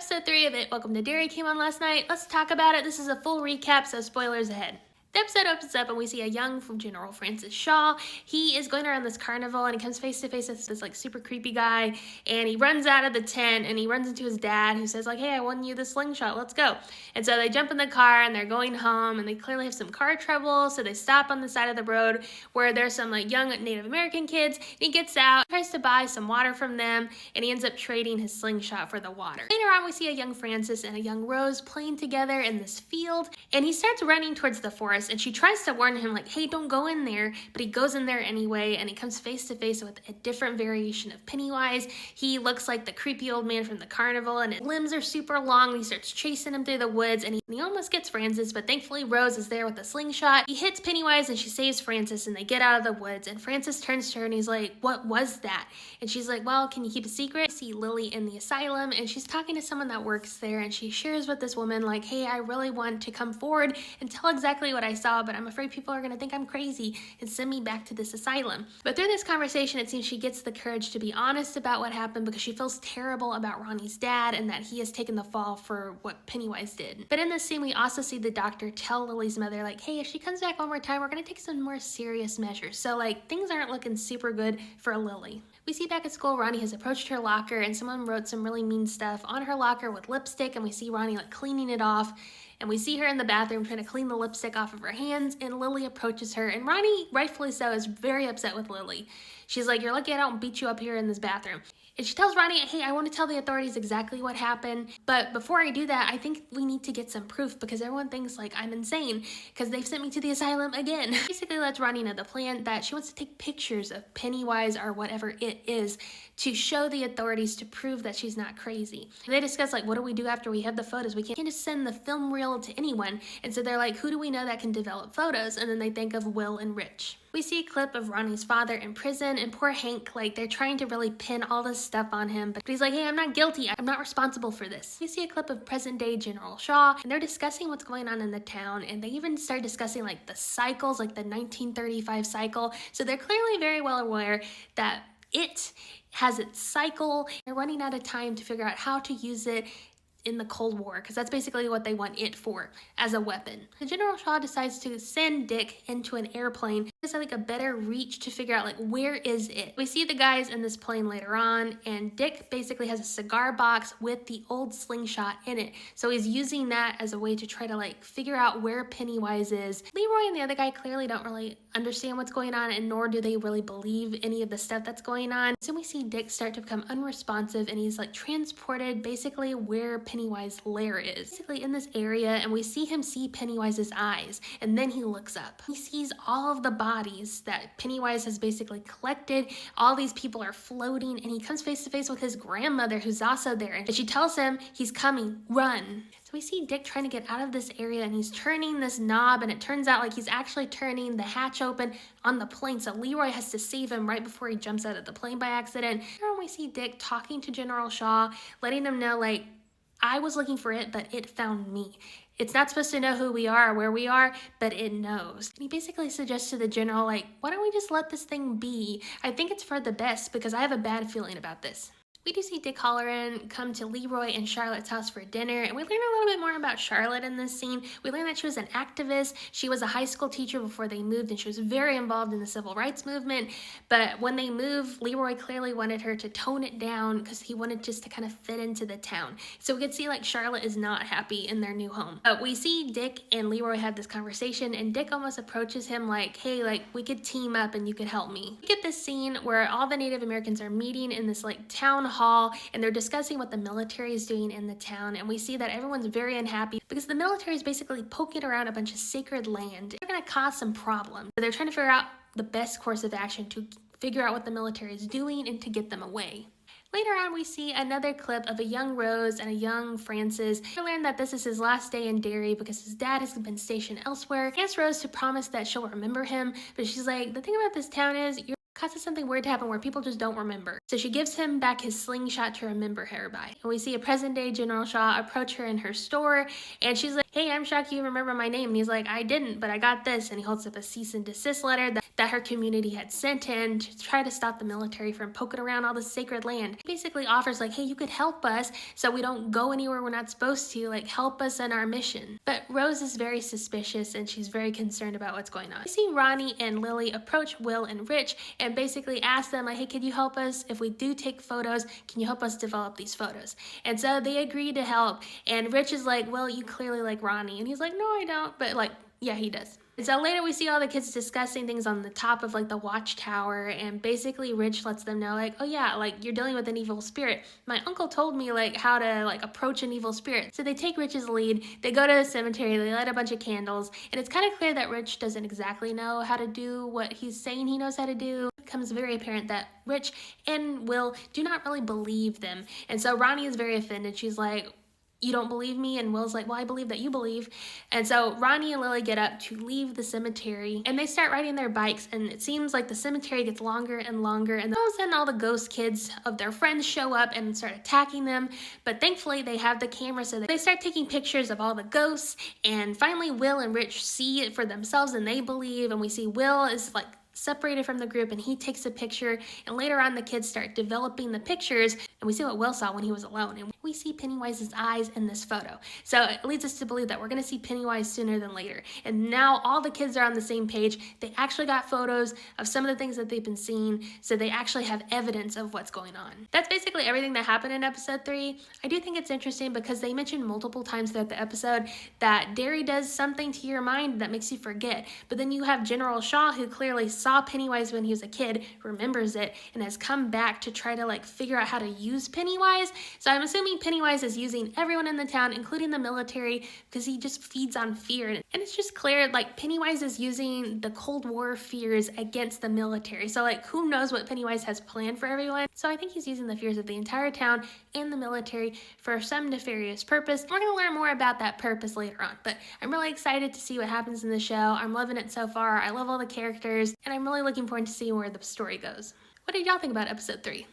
Episode 3 of It Welcome to Derry came on last night. Let's talk about it. This is a full recap, so spoilers ahead. The episode opens up and we see a young General Francis Shaw. He is going around this carnival and he comes face to face with this super creepy guy, and he runs out of the tent and he runs into his dad, who says hey, I won you the slingshot, let's go. And so they jump in the car and they're going home, and they clearly have some car trouble, so they stop on the side of the road where there's some young Native American kids, and he gets out, tries to buy some water from them, and he ends up trading his slingshot for the water. Later on we see a young Francis and a young Rose playing together in this field, and he starts running towards the forest, and she tries to warn him hey, don't go in there, but he goes in there anyway, and he comes face to face with a different variation of Pennywise. He looks like the creepy old man from the carnival, and his limbs are super long, and he starts chasing him through the woods, and he almost gets Francis, but thankfully Rose is there with a slingshot. He hits Pennywise and she saves Francis, and they get out of the woods, and Francis turns to her and he's like, what was that? And she's like, well, can you keep a secret? We see Lily in the asylum, and she's talking to someone that works there, and she shares with this woman hey, I really want to come forward and tell exactly what I saw, but I'm afraid people are going to think I'm crazy and send me back to this asylum. But through this conversation, it seems she gets the courage to be honest about what happened, because she feels terrible about Ronnie's dad and that he has taken the fall for what Pennywise did. But in this scene, we also see the doctor tell Lily's mother hey, if she comes back one more time, we're going to take some more serious measures. So things aren't looking super good for Lily. We see back at school, Ronnie has approached her locker, and someone wrote some really mean stuff on her locker with lipstick, and we see Ronnie cleaning it off. And we see her in the bathroom trying to clean the lipstick off of her hands, and Lily approaches her, and Ronnie, rightfully so, is very upset with Lily. She's like, you're lucky I don't beat you up here in this bathroom. And she tells Ronnie, hey, I want to tell the authorities exactly what happened, but before I do that, I think we need to get some proof, because everyone thinks I'm insane because they've sent me to the asylum again. Basically lets Ronnie know the plan, that she wants to take pictures of Pennywise or whatever it is to show the authorities, to prove that she's not crazy. And they discuss what do we do after we have the photos? We can't just send the film reel to anyone. And so they're who do we know that can develop photos? And then they think of Will and Rich. We see a clip of Ronnie's father in prison, and poor Hank, they're trying to really pin all this stuff on him, but he's hey, I'm not guilty, I'm not responsible for this. We see a clip of present day General Shaw, and they're discussing what's going on in the town, and they even start discussing the cycles, the 1935 cycle. So they're clearly very well aware that it has its cycle. They're running out of time to figure out how to use it in the Cold War, because that's basically what they want it for, as a weapon. The General Shaw decides to send Dick into an airplane. It's a better reach to figure out where is it. We see the guys in this plane later on, and Dick basically has a cigar box with the old slingshot in it. So he's using that as a way to try to figure out where Pennywise is. Leroy and the other guy clearly don't really understand what's going on, and nor do they really believe any of the stuff that's going on. So we see Dick start to become unresponsive, and he's transported basically where Pennywise lair is, basically in this area, and we see him see Pennywise's eyes, and then he looks up. He sees all of the bodies that Pennywise has basically collected. All these people are floating, and he comes face to face with his grandmother, who's also there, and she tells him he's coming, run. So we see Dick trying to get out of this area, and he's turning this knob, and it turns out he's actually turning the hatch open on the plane, so Leroy has to save him right before he jumps out of the plane by accident. Here we see Dick talking to General Shaw, letting him know I was looking for it, but it found me. It's not supposed to know who we are or where we are, but it knows. And he basically suggests to the general, why don't we just let this thing be? I think it's for the best, because I have a bad feeling about this. We do see Dick Halloran come to Leroy and Charlotte's house for dinner, and we learn a little bit more about Charlotte in this scene. We learn that she was an activist. She was a high school teacher before they moved, and she was very involved in the civil rights movement. But when they moved, Leroy clearly wanted her to tone it down, because he wanted just to kind of fit into the town. So we could see Charlotte is not happy in their new home. But we see Dick and Leroy have this conversation, and Dick almost approaches him hey, we could team up and you could help me. We get this scene where all the Native Americans are meeting in this town hall, and they're discussing what the military is doing in the town, and we see that everyone's very unhappy because the military is basically poking around a bunch of sacred land. They're going to cause some problems. So they're trying to figure out the best course of action to figure out what the military is doing and to get them away. Later on, we see another clip of a young Rose and a young Francis. We learn that this is his last day in Derry because his dad has been stationed elsewhere. He asks Rose to promise that she'll remember him, but she's like, the thing about this town is you're causes something weird to happen where people just don't remember. So she gives him back his slingshot to remember her by. And we see a present day General Shaw approach her in her store, and she's like, hey, I'm shocked you remember my name. And he's like, I didn't, but I got this. And he holds up a cease and desist letter that her community had sent in to try to stop the military from poking around all the sacred land. He basically offers like, hey, you could help us so we don't go anywhere we're not supposed to, like help us in our mission. But Rose is very suspicious and she's very concerned about what's going on. We see Ronnie and Lily approach Will and Rich and basically ask them like, hey, could you help us? If we do take photos, can you help us develop these photos? And so they agree to help, and Rich is like, well, you clearly like Ronnie. And he's like, no, I don't. But like, yeah, he does. And so later we see all the kids discussing things on the top of like the watchtower, and basically Rich lets them know like, oh yeah, like you're dealing with an evil spirit. My uncle told me like how to like approach an evil spirit. So they take Rich's lead, they go to the cemetery, they light a bunch of candles, and it's kind of clear that Rich doesn't exactly know how to do what he's saying he knows how to do. It becomes very apparent that Rich and Will do not really believe them. And so Ronnie is very offended. She's like, you don't believe me? And Will's like, well, I believe that you believe. And so Ronnie and Lily get up to leave the cemetery, and they start riding their bikes, and it seems like the cemetery gets longer and longer, and all of a sudden all the ghost kids of their friends show up and start attacking them. But thankfully they have the camera, so they start taking pictures of all the ghosts, and finally Will and Rich see it for themselves and they believe, and we see Will is like separated from the group and he takes a picture, and later on the kids start developing the pictures, and we see what Will saw when he was alone, and we see Pennywise's eyes in this photo. So it leads us to believe that we're going to see Pennywise sooner than later. And now all the kids are on the same page. They actually got photos of some of the things that they've been seeing, so they actually have evidence of what's going on. That's basically everything that happened in episode 3. I do think it's interesting because they mentioned multiple times throughout the episode that Derry does something to your mind that makes you forget, but then you have General Shaw, who clearly saw Pennywise when he was a kid, remembers it, and has come back to try to like figure out how to use Pennywise. So I'm assuming Pennywise is using everyone in the town, including the military, because he just feeds on fear. And it's just clear like Pennywise is using the Cold War fears against the military. So like who knows what Pennywise has planned for everyone. So I think he's using the fears of the entire town and the military for some nefarious purpose. We're going to learn more about that purpose later on, but I'm really excited to see what happens in the show. I'm loving it so far. I love all the characters, and I'm really looking forward to seeing where the story goes. What did y'all think about episode 3?